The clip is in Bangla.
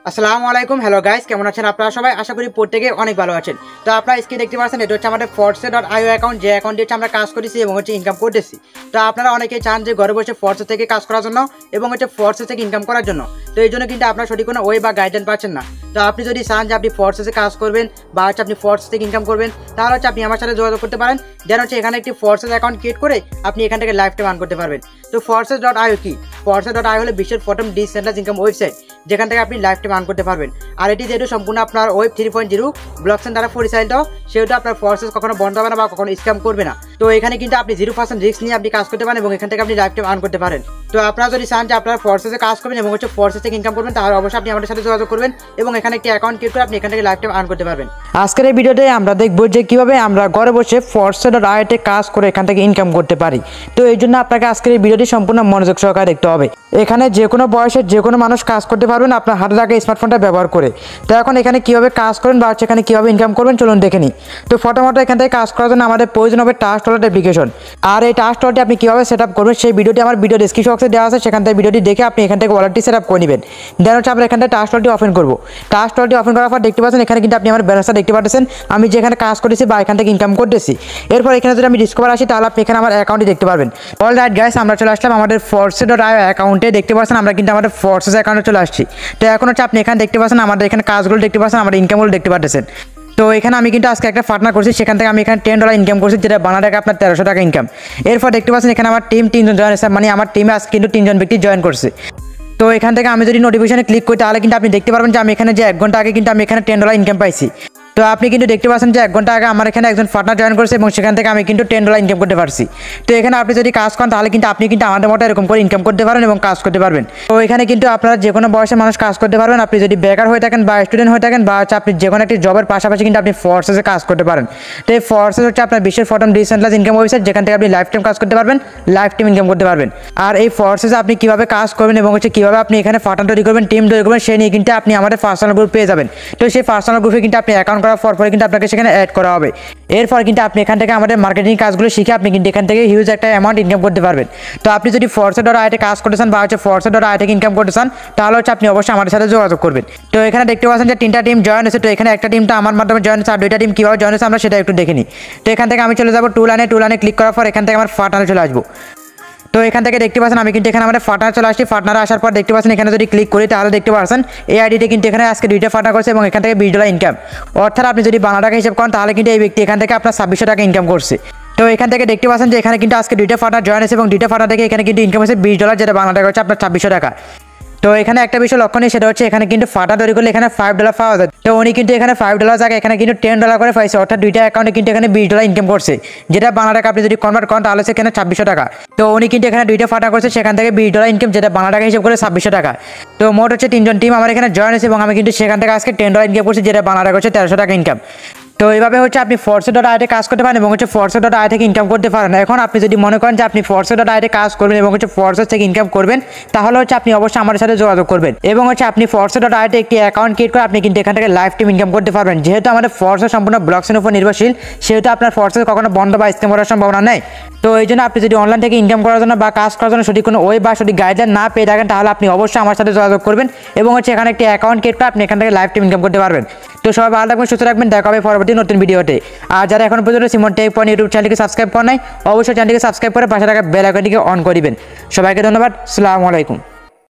আসসালামু আলাইকুম। হ্যালো গাইস, কেমন আছেন আপনারা সবাই? আশা করি প্রত্যেকে অনেক ভালো আছেন। তো আপনারা স্ক্রিনে দেখতে পাচ্ছেন, এটা হচ্ছে আমাদের force.io অ্যাকাউন্ট, যে অ্যাকাউন্টে হচ্ছে আমরা কাজ করেছি এবং হচ্ছে ইনকাম করতেছি। তো আপনারা অনেকেই চান যে ঘরে বসে ফোর্স থেকে কাজ করার জন্য এবং হচ্ছে ফোর্স থেকে ইনকাম করার জন্য। তো এই জন্য কিন্তু আপনারা সঠিক কোনো ওয়ে বা গাইডলাইন পাচ্ছেন না। তো আপনি যদি চান যে আপনি ফোর্সে কাজ করবেন বা হচ্ছে আপনি ফোর্স থেকে ইনকাম করবেন, তাহলে হচ্ছে আপনি আমার সাথে যোগাযোগ করতে পারেন। দেন হচ্ছে এখানে একটি ফোর্সেস অ্যাকাউন্ট ক্রিয়েট করে আপনি এখান থেকে লাইফ টাইম আর্ন করতে পারবেন। তো force.io কি? force.io হলো বিশ্বের প্রথম ডিসেন্ট্রালাইজড ইনকাম ওয়েবসাইট, যেখান থেকে আপনি লাইফ টাইম আর্ন করতে পারবেন। আর এটি যেহেতু সম্পূর্ণ আপনার ওয়েব 3.0 ব্লকচেন দ্বারা পরিচালিত, সেহেতু আপনার ফোর্সেস কখনো বন্ধ হবে না বা কখনো স্ক্যাম করবে না। তো এখানে কিন্তু আপনি 0% রিস্ক নিয়ে আপনি কাজ করতে পারেন এবং এখান থেকে আপনি লাইফ টাইম আর্ন করতে পারেন। তো আপনারা যদি চান যে আপনারা ফোর্সেসে কাজ করবেন এবং হচ্ছে ফোর্সেস থেকে ইনকাম করবেন, তাহলে অবশ্যই আপনি আমাদের সাথে যোগাযোগ করবেন এবং এখানে একটি অ্যাকাউন্ট ক্রিয়েট করে আপনি এখান থেকে লাইফ টাইম আর্ন করতে পারবেন। আজকের এই ভিডিওতে আমরা দেখব যে কিভাবে আমরা ঘরে বসে force.io তে কাজ করে এখান থেকে ইনকাম করতে পারি। তো এই জন্য আপনাকে আজকের এই ভিডিওটি সম্পূর্ণ মনোযোগ সহকারে দেখতে হবে। এখানে যে কোনো বয়সের যে কোনো মানুষ কাজ করতে পারবেন আপনার হাতে থাকা স্মার্টফোনটা ব্যবহার করে। তো এখন এখানে কীভাবে কাজ করবেন বা হচ্ছে এখানে কীভাবে ইনকাম করবেন চলুন দেখে নিই। তো প্রথমত এখান থেকে কাজ করার জন্য আমাদের প্রয়োজন হবে টাস্ক ওয়ালেট অ্যাপ্লিকেশন। আর এই টাস্ক ওয়ালেটটি আপনি কীভাবে সেট আপ করবেন সেই ভিডিওটি আমার ভিডিও ডেসক্রিপশন বক্সে দেওয়া আছে, সেখান থেকে ভিডিওটি দেখে আপনি এখান থেকে ওয়ালেটটি সেট আপ করে নেবেন। দেন হচ্ছে আমরা এখান থেকে টাস্ক ওয়ালেটটি ওপেন করবো। টাস্ক ওয়ালেটটি ওপেন করার পর দেখতে পাচ্ছেন এখানে কিন্তু আপনি আমার ব্যালেন্সটা দেখতে পাচ্ছেন, আমি যেখানে কাজ করেছি বা এখান থেকে ইনকাম করতেছি। এরপর এখানে যদি আমি ডিসকভার আসি, তাহলে আপনি এখানে আমার অ্যাকাউন্টটি দেখতে পারবেন। অলরাইট গাইস, আমরা চলে আসলাম আমাদের force.io অ্যাকাউন্টে। দেখতে পাচ্ছেন আমরা কিন্তু আমাদের ফোর্সেস অ্যাকাউন্টে চলে আসছি। তো এখন হচ্ছে আপনি এখানে দেখতে পাচ্ছেন আমাদের এখানে কাজগুলো দেখতে পাচ্ছেন, আমাদের ইনকামগুলো দেখতে পাচ্ছেন। তো এখানে আমি কিন্তু আজকে একটা পার্টনার করছি, সেখান থেকে আমি এখানে $10 ইনকাম করছি, যেটা বাংলা টাকা আপনার 1300 টাকা ইনকাম। এরপর দেখতে পাচ্ছেন এখানে আমার টিম 3 জন জয়েন হয়েছে, মানে আমার টিমে আজকে কিন্তু 3 জন ব্যক্তি জয়েন করছে। তো এখান থেকে আমি যদি নোটিফিকেশনে ক্লিক করি, তাহলে কিন্তু আপনি দেখতে পারবেন যে আমি এখানে যে 1 ঘন্টা আগে কিন্তু আমি এখানে $10 ইনকাম পাইছি। তো আপনি কিন্তু দেখতে পাচ্ছেন যে 1 ঘন্টা আগে আমার এখানে একজন পার্টনার জয়েন করেছে এবং সেখান থেকে আমি কিন্তু $10 ইনকাম করতে পারছি। তো এখানে আপনি যদি কাজ করেন, তাহলে কিন্তু আপনি কিন্তু আমাদের মতো এরকম করে ইনকাম করতে পারেন এবং কাজ করতে পারবেন। তো এখানে কিন্তু আপনারা যে কোনো বয়সের মানুষ কাজ করতে পারবেন। আপনি যদি বেকার হয়ে থাকেন বা স্টুডেন্ট হয়ে থাকেন বা হচ্ছে আপনি যে কোনো একটি জবের পাশাপাশি কিন্তু আপনি ফোর্সেসে কাজ করতে পারেন। তো এই ফোর্সেস হচ্ছে আপনার বিশ্বের প্রথম ডিসেন্ট্রালাইজড ইনকাম ওয়েবসাইট, যেখান থেকে আপনি লাইফ টাইম কাজ করতে পারবেন, লাইফ টাইম ইনকাম করতে পারবেন। আর এই ফোর্সেসে আপনি কীভাবে কাজ করবেন এবং হচ্ছে কীভাবে আপনি এখানে পার্টনার তৈরি করবেন, টিম তৈরি করবেন, সেই নিয়ে কিন্তু আপনি আমাদের পার্সোনাল গ্রুপ পেয়ে যাবেন। তো সেই পার্সোনাল গ্রুপে কিন্তু আপনি অ্যাকাউন্ট করার পরে কিন্তু আপনাকে সেখানে অ্যাড করা হবে। এরপর কিন্তু আপনি এখান থেকে আমাদের মার্কেটিং কাজগুলো শিখে আপনি কিন্তু এখান থেকে হিউজ একটা অ্যামাউন্ট ইনকাম করতে পারবেন। তো আপনি যদি force.io তে কাজ করতে চান বা হচ্ছে force.io থেকে ইনকাম করতে চান, তাহলে হচ্ছে আপনি অবশ্যই আমাদের সাথে যোগাযোগ করবেন। তো এখানে দেখতে পাচ্ছেন যে 3টা টিম জয়েন হয়েছে। তো এখানে একটা টিমটা আমার মাধ্যমে জয়েন হয়েছে, আর 2টা টিম কীভাবে জয়েন হয়েছে আমরা সেটা একটু দেখে নিই। তো এখান থেকে আমি চলে যাবো টু লাইনে ক্লিক করার পর এখান থেকে আমার পার্টনারে চলে আসবো। তো এখান থেকে দেখতে পাচ্ছেন আমি কিন্তু এখানে আমাদের পার্টনার চলে আসছি। পার্টনারে আসার পর দেখতে পাচ্ছেন এখানে যদি ক্লিক করি, তাহলে দেখতে পাচ্ছেন এই আইডিতে কিন্তু এখানে আজকে 2টা পার্টনার করছে এবং এখান থেকে $20 ইনকাম। অর্থাৎ আপনি যদি বাংলা টাকা হিসাব করেন, তাহলে কিন্তু এই ব্যক্তি এখান থেকে আপনার 2600 টাকা ইনকাম করছে। তো এখান থেকে দেখতে পাচ্ছেন যে এখানে কিন্তু আজকে 2টা পার্টনার জয়েন হয়েছে এবং 2টা পার্টনার থেকে এখানে কিন্তু ইনকাম হচ্ছে $20, যেটা বাংলা টাকা হচ্ছে আপনার 2600 টাকা। তো এখানে একটা বিষয় লক্ষণীয়, সেটা হচ্ছে এখানে কিন্তু ফাটা তৈরি করলে এখানে $5 পাওয়া যায়। তো উনি কিন্তু এখানে $5 জায়গায় এখানে কিন্তু $10 করে পাইছে, অর্থাৎ 2টা অ্যাকাউন্টে কিন্তু এখানে $20 ইনকাম করছে, যেটা বাংলা টাকা আপনি যদি কনভার্ট করেন তাহলে সেখানে 2600 টাকা। তো উনি কিন্তু এখানে 2টা ফাটা করছে, সেখান থেকে $20 ইনকাম, যেটা বাংলা টাকা হিসেব করে 2600 টাকা। তো মোট হচ্ছে 3 জন টিম আমার এখানে জয়েন হয়েছে এবং আমি কিন্তু সেখান থেকে আজকে $10 ইনকাম করছি, যেটা বাংলা টাকা হচ্ছে 1300 টাকা ইনকাম। তো এইভাবে হচ্ছে আপনি force.io তে কাজ করতে পারেন এবং হচ্ছে force.io থেকে ইনকাম করতে পারেন। এখন আপনি যদি মনে করেন যে আপনি force.io তে কাজ করবেন এবং হচ্ছে ফোর্সেস থেকে ইনকাম করবেন, তাহলে হচ্ছে আপনি অবশ্যই আমাদের সাথে যোগাযোগ করবেন এবং হচ্ছে আপনি force.io তে একটি অ্যাকাউন্ট ক্রিয়েট করে আপনি কিন্তু এখান থেকে লাইফ টাইম ইনকাম করতে পারবেন। যেহেতু আমাদের ফোর্সেস সম্পূর্ণ ব্লকচেনের উপর নির্ভরশীল, সেহেতু আপনার ফোর্সেস কখনো বন্ধ বা স্ক্যাম করার সম্ভাবনা নেই। তো এই জন্য আপনি যদি অনলাইন থেকে ইনকাম করার জন্য বা কাজ করার জন্য সঠিক কোনো ওয়ে বা সঠিক গাইডলাইন না পেয়ে থাকেন, তাহলে আপনি অবশ্যই আমার সাথে যোগাযোগ করবেন এবং হচ্ছে এখানে একটি অ্যাকাউন্ট ক্রিয়েট করে আপনি এখান থেকে লাইফ টাইম ইনকাম করতে পারবেন। তো সবাই ভালো থাকবেন, সুস্থ রাখবেন, দেখা হবে পরবর্তী নতুন ভিডিওতে। আর যারা এখন পর্যন্ত সিমন টেক পয়েন্ট ইউটিউব চ্যানেলকে সাবস্ক্রাইব করেন নাই, অবশ্যই চ্যানেলকে সাবস্ক্রাইব করে পাশে থাকা বেল আইকনটিকে অন করে দিবেন। সবাইকে ধন্যবাদ। আসসালামু আলাইকুম।